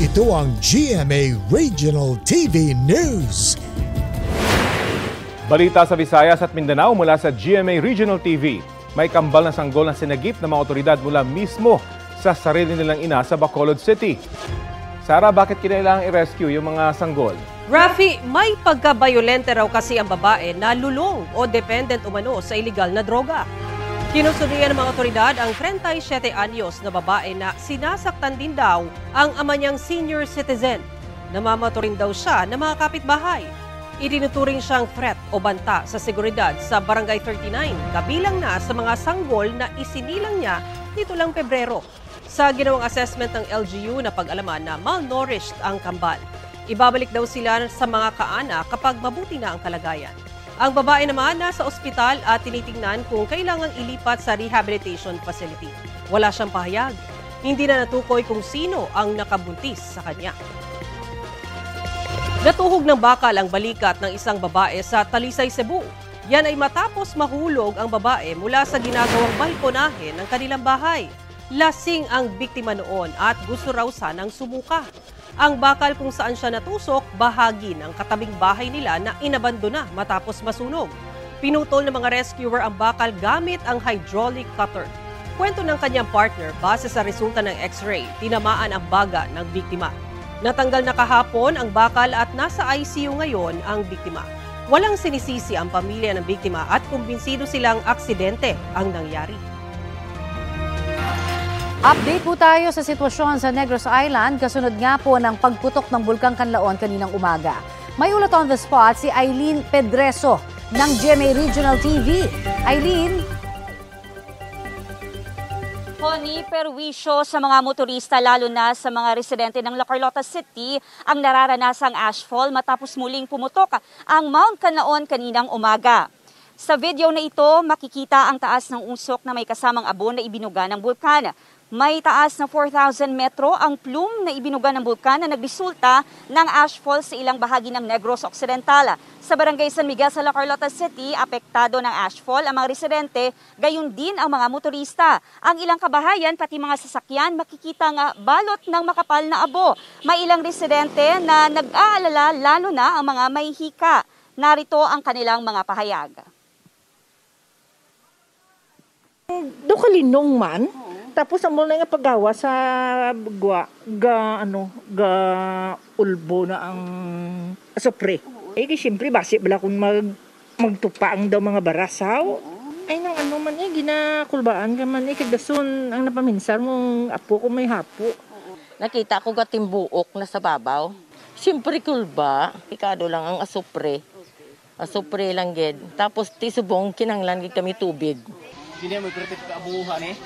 Ito ang GMA Regional TV News. Balita sa Visayas at Mindanao mula sa GMA Regional TV. May kambal na sanggol na sinagip ng mga otoridad mula mismo sa sarili nilang ina sa Bacolod City. Sara, bakit kinailangang i-rescue yung mga sanggol? Rafi, may pagkabayolente raw kasi ang babae na lulong o dependent umano sa iligal na droga. Kinusudian ng mga otoridad ang 37 anyos na babae na sinasaktan din daw ang ama niyang senior citizen. Namamato rin daw siya ng mga kapitbahay. Itinuturing siyang threat o banta sa seguridad sa Barangay 39, kabilang na sa mga sanggol na isinilang niya nito lang Pebrero. Sa ginawang assessment ng LGU na pag-alaman na malnourished ang kambal. Ibabalik daw sila sa mga kaanak kapag mabuti na ang kalagayan. Ang babae naman nasa ospital at tinitingnan kung kailangang ilipat sa rehabilitation facility. Wala siyang pahayag. Hindi na natukoy kung sino ang nakabuntis sa kanya. Natuhog ng bakal ang balikat ng isang babae sa Talisay, Cebu. Yan ay matapos mahulog ang babae mula sa ginagawang balkonahe ng kanilang bahay. Lasing ang biktima noon at gusto raw sanang sumuka. Ang bakal kung saan siya natusok, bahagi ng katabing bahay nila na inabandona matapos masunog. Pinutol ng mga rescuer ang bakal gamit ang hydraulic cutter. Kwento ng kanyang partner, base sa resulta ng x-ray, tinamaan ang baga ng biktima. Natanggal na kahapon ang bakal at nasa ICU ngayon ang biktima. Walang sinisisi ang pamilya ng biktima at kumbinsido silang aksidente ang nangyari. Update po tayo sa sitwasyon sa Negros Island kasunod nga po ng pagputok ng Bulkang Kanlaon kaninang umaga. May ulat on the spot si Eileen Pedreso ng GMA Regional TV. Eileen? Connie, perwisyo sa mga motorista lalo na sa mga residente ng La Carlota City ang nararanasang ashfall matapos muling pumutok ang Mount Kanlaon kaninang umaga. Sa video na ito, makikita ang taas ng usok na may kasamang abo na ibinuga ng bulkan. May taas na 4,000 metro ang plume na ibinuga ng bulkan na nagresulta ng ashfall sa ilang bahagi ng Negros Occidental. Sa Barangay San Miguel sa La Carlota City, apektado ng ashfall ang mga residente, gayon din ang mga motorista. Ang ilang kabahayan, pati mga sasakyan, makikita nga balot ng makapal na abo. May ilang residente na nag-aalala lalo na ang mga may hika. Narito ang kanilang mga pahayag. Do kalinong man. Tapos amo na nga paggawa sa ulbo na ang asopre. Eh di siyempre basi bala kung magtupaang daw mga barasaw. Ay nang ano man ginakulbaan ka man kagdason ang napaminsan mong apo ko may hapo. Nakita ko gatimbuok na sa babaw. Siyempre kulba, pikado lang ang asopre. Asopre lang gid. Tapos tisubong kinanglan gid kami tubig. Hindi mo perfect ka abuhan eh.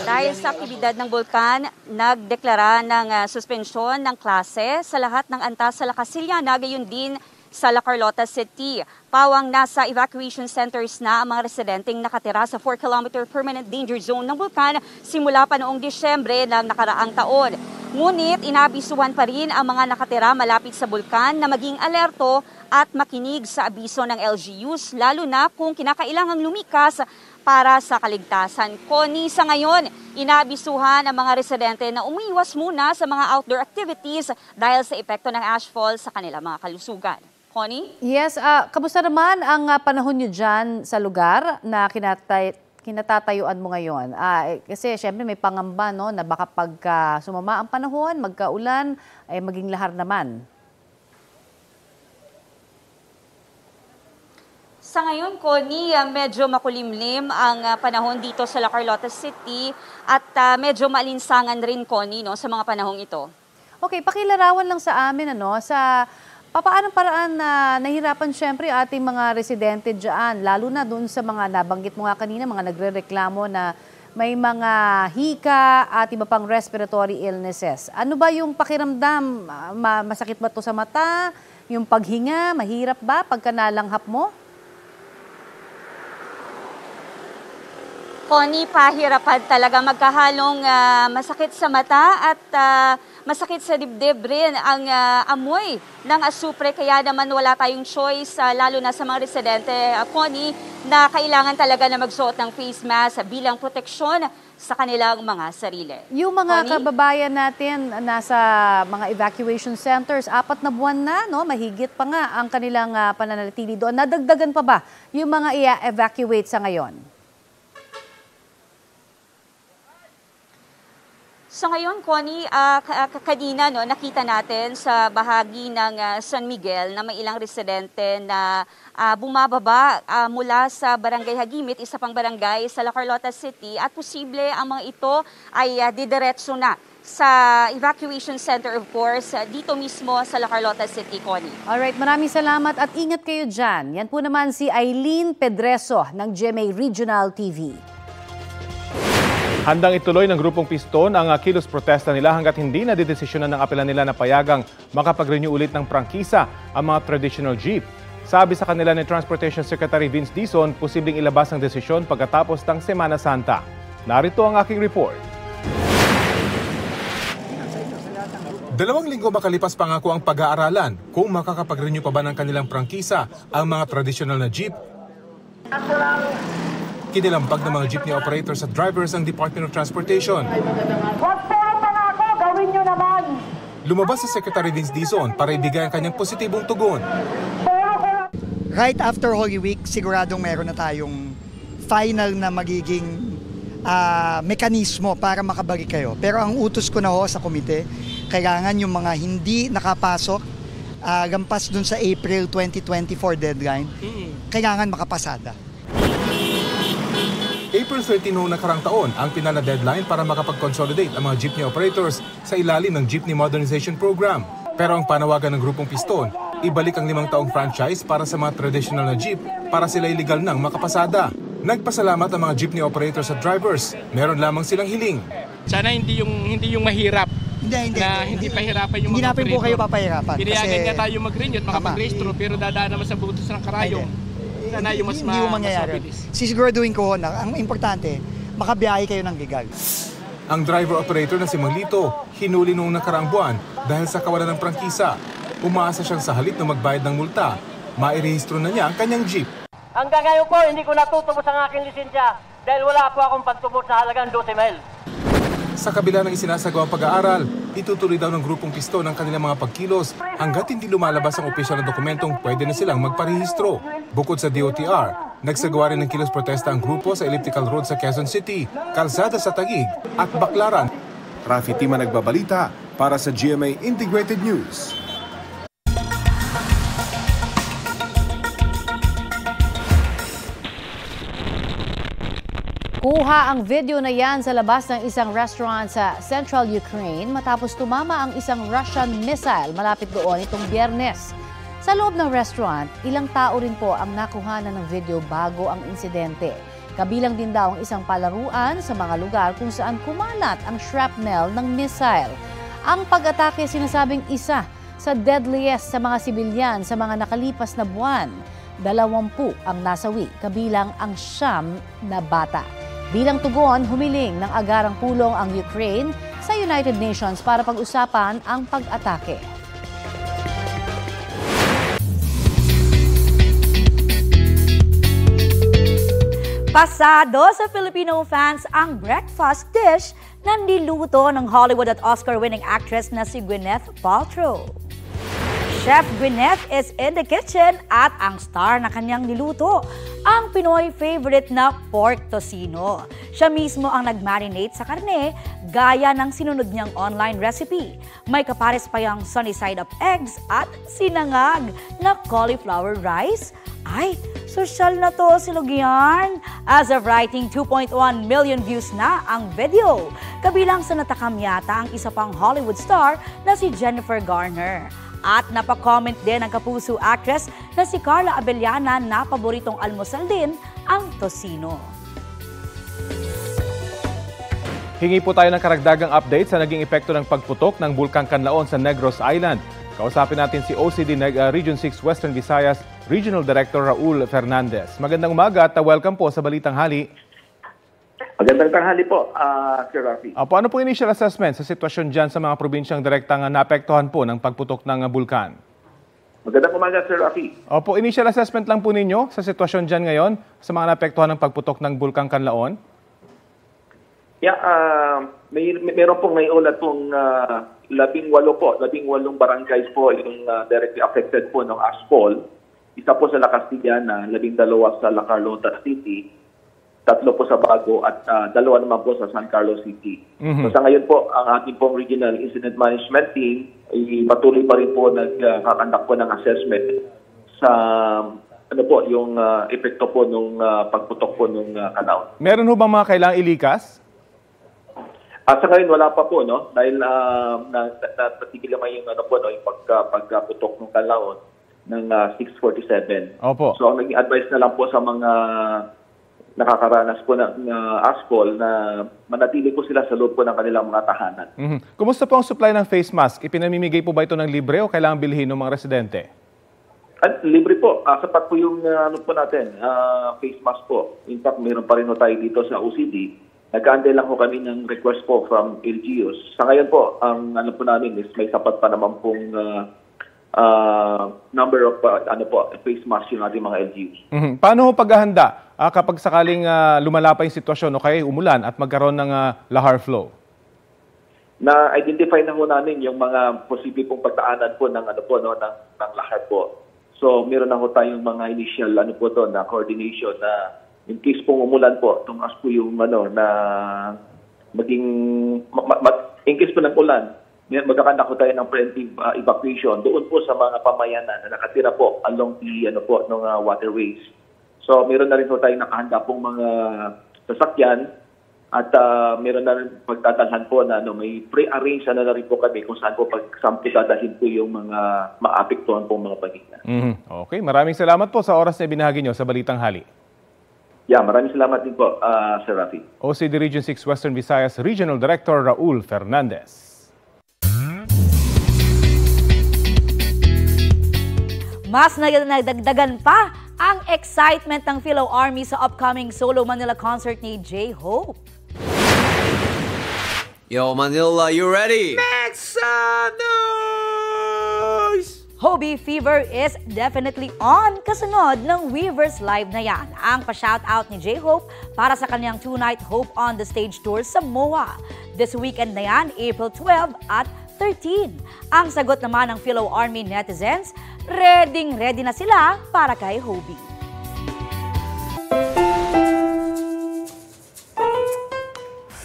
Dahil sa aktibidad ng bulkan, nagdeklara ng suspensyon ng klase sa lahat ng antas sa La Casillana, gayon din sa La Carlota City. Pawang nasa evacuation centers na ang mga residenteng nakatira sa 4-kilometer permanent danger zone ng bulkan simula pa noong Disyembre ng nakaraang taon. Ngunit inabisuhan pa rin ang mga nakatira malapit sa bulkan na maging alerto at makinig sa abiso ng LGUs, lalo na kung kinakailangang lumikas para sa kaligtasan. Connie, sa ngayon, inaabisuhan ang mga residente na umiwas muna sa mga outdoor activities dahil sa epekto ng ashfall sa kanilang mga kalusugan. Connie? Yes, kamusta naman ang panahon nyo dyan sa lugar na kinatatayuan mo ngayon? Kasi syempre may pangamba no, na baka pagka sumama ang panahon, magkaulan, ay maging lahar naman. Sa ngayon, Connie, medyo makulimlim ang panahon dito sa La Carlota City at medyo maalinsangan rin, Connie, no, sa mga panahong ito. Okay, pakilarawan lang sa amin, sa papaanong paraan na nahirapan syempre ating mga residente dyan, lalo na doon sa mga nabanggit mo nga kanina, mga nagre-reklamo na may mga hika at iba pang respiratory illnesses. Ano ba yung pakiramdam? Masakit ba to sa mata? Yung paghinga, mahirap ba pagka nalanghap mo? Connie, pahirapan talaga magkahalong masakit sa mata at masakit sa dibdib rin ang amoy ng asupre, kaya naman wala tayong choice, lalo na sa mga residente, Connie, na kailangan talaga na magsuot ng face mask bilang proteksyon sa kanilang mga sarili. Yung mga Connie? kababayan natin nasa mga evacuation centers, 4 na buwan na, no? Mahigit pa nga ang kanilang pananatili doon. Nadagdagan pa ba yung mga i-evacuate sa ngayon? So ngayon, Connie, kanina nakita natin sa bahagi ng San Miguel na may ilang residente na bumababa mula sa Barangay Hagimit, isa pang barangay sa La Carlota City, at posible ang mga ito ay didiretso na sa evacuation center, of course, dito mismo sa La Carlota City, Connie. Alright, maraming salamat at ingat kayo dyan. Yan po naman si Eileen Pedreso ng GMA Regional TV. Handang ituloy ng Grupong Piston ang kilos protesta nila hanggat hindi nadidesisyonan ng apela nila na payagang makapag-renew ulit ng prangkisa ang mga traditional jeep. Sabi sa kanila ni Transportation Secretary Vince Dizon, posibleng ilabas ang desisyon pagkatapos ng Semana Santa. Narito ang aking report. 2 linggo makalipas pangako ang pag-aaralan kung makakapag-renew pa ba ng kanilang prangkisa ang mga traditional na jeep. Kinilampag ng mga jeepney operators at drivers ang Department of Transportation. Huwag pero pangako, gawin nyo naman. Lumabas si Secretary Vince Dizon para ibigay ang kanyang positibong tugon. Right after Holy Week, siguradong meron na tayong final na magiging mekanismo para makabalik kayo. Pero ang utos ko na ho sa komite, kailangan yung mga hindi nakapasok lampas dun sa April 2024 deadline, kailangan makapasada. April 13 noong nakarang taon ang pinala deadline para makapag-consolidate ang mga jeepney operators sa ilalim ng Jeepney Modernization Program. Pero ang panawagan ng Grupong Piston, ibalik ang 5 taong franchise para sa mga traditional na jeep para sila illegal nang makapasada. Nagpasalamat ang mga jeepney operators at drivers. Meron lamang silang hiling. Sana hindi yung mahirap. Hindi pahirapan yung hindi mga natin po kayo papahirapan. Pinayagan nga tayo mag-renew at makapag-restro pero dadaan naman sa butos ng karayong. Sana yung mas mabilis. Sisiguraduhin ko na ang importante, makabiyahe kayo ng legal. Ang driver-operator na si Manglito, hinuli noong nakaraang buwan dahil sa kawalan ng prangkisa. Umaasa siyang sa halip na magbayad ng multa, mairehistro na niya ang kanyang jeep. Hanggang ngayon po, hindi ko natutubos ang aking lisensya dahil wala po akong pantubos sa halagang 12 mil. Sa kabila ng isinasagawang pag-aaral, itutuloy daw ng Grupong Piston ang kanilang mga pagkilos hanggat hindi lumalabas ang opisyal na dokumentong pwede na silang magparehistro. Bukod sa DOTR, nagsagawa rin ng kilos protesta ang grupo sa Elliptical Road sa Quezon City, Kalsada sa Taguig at Baclaran. Rafi Tima nagbabalita para sa GMA Integrated News. Kuha ang video na yan sa labas ng isang restaurant sa Central Ukraine matapos tumama ang isang Russian missile malapit doon itong Biyernes. Sa loob ng restaurant, ilang tao rin po ang nakuhanan ng video bago ang insidente. Kabilang din daw ang isang palaruan sa mga lugar kung saan kumalat ang shrapnel ng missile. Ang pag-atake sinasabing isa sa deadliest sa mga sibilyan sa mga nakalipas na buwan. 20 ang nasawi, kabilang ang 9 na bata. Bilang tugon, humiling ng agarang pulong ang Ukraine sa United Nations para pag-usapan ang pag-atake. Pasado sa Filipino fans ang breakfast dish na niluto ng Hollywood at Oscar-winning actress na si Gwyneth Paltrow. Chef Gwyneth is in the kitchen at ang star na kanyang niluto, ang Pinoy favorite na pork tocino. Siya mismo ang nag-marinate sa karne gaya ng sinunod niyang online recipe. May kapares pa yung sunny side up eggs at sinangag na cauliflower rice. Ay, social na to si Lugian. As of writing, 2.1 million views na ang video. Kabilang sa natakam yata ang isa pang Hollywood star na si Jennifer Garner. At napakomment din ang kapuso actress na si Carla Abellana na paboritong almusal din ang tocino. Hingi po tayo ng karagdagang update sa naging epekto ng pagputok ng Bulkang Kanlaon sa Negros Island. Kausapin natin si OCD Region 6 Western Visayas Regional Director Raul Fernandez. Magandang umaga at welcome po sa Balitang Hali. Magandang tanghali po, Sir Rafi. Ano po initial assessment sa sitwasyon dyan sa mga probinsyang direktang naapektuhan po ng pagputok ng bulkan? Magandang umaga, Sir Rafi. Opo, initial assessment lang po ninyo sa sitwasyon dyan ngayon sa mga naapektuhan ng pagputok ng bulkang Canlaon? Yeah, meron pong naiulat pong 18 barangays po yung directly affected po ng ashfall. Isa po sa La Castellana, 12 sa La Carlota City, 3 po sa Bago at 2 naman po sa San Carlos City. So sa ngayon po, ang ating pong Regional Incident Management Team ay patuloy pa rin po nagkakandak po ng assessment sa yung epekto po nung pagputok po nung Canlaon. Meron ho bang mga kailangang ilikas? Sa ngayon wala pa po, no, dahil napatigil naman yung yung pagputok ng Canlaon ng 6:47. Opo. So ang naging advice na lang po sa mga nakakaranas po ng ashfall na manatili po sila sa loob po ng kanilang mga tahanan. Kumusta po ang supply ng face mask? Ipinamimigay po ba ito ng libre o kailangan bilhin ng mga residente? Libre po. Sapat po yung face mask po. In fact, mayroon pa rin tayo dito sa OCD. Nag-aantay lang po kami ng request po from LGUs. Sa ngayon po, ang po namin is may sapat pa naman pong number of face mask yung ating mga LGUs. Paano ho paghahanda kapag sakaling lumala pa yung sitwasyon o kaya umulan at magkaroon ng lahar flow? Na-identify na ho namin yung mga posible pong pagdaanan po ng ng lahar po. So meron na ho tayong mga initial na coordination na in case pong umulan po, tumaas po yung na maging in case po ng ulan, magkakandak ko tayo ng preemptive evacuation doon po sa mga pamayanan na nakatira po along the ng waterways. So meron na rin po tayong nakahanda pong mga sasakyan at meron na rin pagtatalhan po na may pre-arrange na rin po kami kung saan po dadalhin po yung mga maapektuhan pong mga pagiging. Okay, maraming salamat po sa oras na binahagi nyo sa Balitang Hali. Yeah, maraming salamat din po, Sir Rafi. OCD Region 6 Western Visayas Regional Director Raul Fernandez. Mas nagdagdagan pa ang excitement ng Philo Army sa upcoming Solo Manila concert ni J-Hope. Yo, Manila, you ready? Make some noise! Hobie Fever is definitely on kasunod ng Weavers Live na yan. Ang pa-shoutout ni J-Hope para sa kanyang 2-night Hope on the Stage tour sa MOA. This weekend na yan, April 12 at 13. Ang sagot naman ng Philo Army netizens, ready na sila para kay Hobie.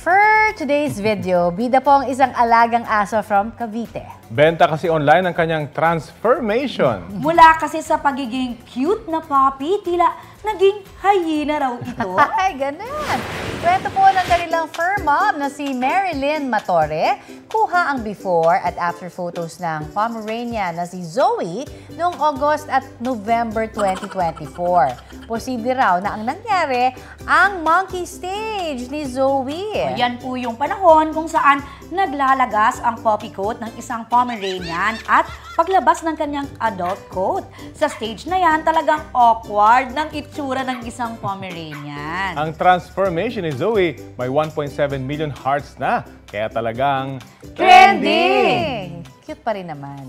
For today's video, bida po ang isang alagang aso from Cavite. Benta kasi online ang kanyang transformation. Mula kasi sa pagiging cute na puppy, tila naging hyena raw ito. Ay, ganun. Kwento po ng kanilang fur mom na si Marilyn Matore, kuha ang before at after photos ng Pomeranian na si Zoe noong August at November 2024. Posible raw na ang nangyari ang monkey stage ni Zoe. Yan po yung panahon kung saan naglalagas ang puppy coat ng isang Pomeranian at paglabas ng kanyang adult coat. Sa stage na yan, talagang awkward ng itsura ng isang Pomeranian. Ang transformation ni Zoe may 1.7 million hearts na, kaya talagang trending! Cute pa rin naman.